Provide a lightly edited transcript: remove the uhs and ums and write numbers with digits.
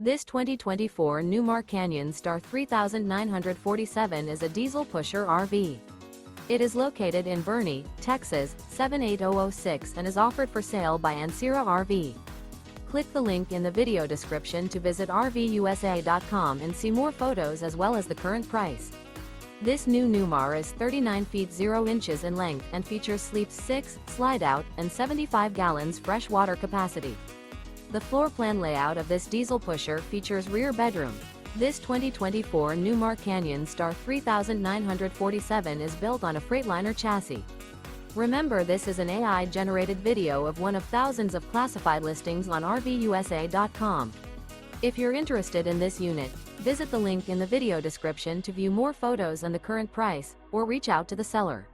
This 2024 Newmar Canyon Star 3947 is a diesel pusher RV. It is located in Boerne, Texas, 78006 and is offered for sale by Ancira RV. Click the link in the video description to visit RVUSA.com and see more photos as well as the current price. This new Newmar is 39 feet 0 inches in length and features sleep 6, slide-out, and 75 gallons fresh water capacity. The floor plan layout of this diesel pusher features rear bedroom. This 2024 Newmar Canyon Star 3947 is built on a Freightliner chassis. Remember, this is an AI-generated video of one of thousands of classified listings on RVUSA.com. If you're interested in this unit, visit the link in the video description to view more photos and the current price, or reach out to the seller.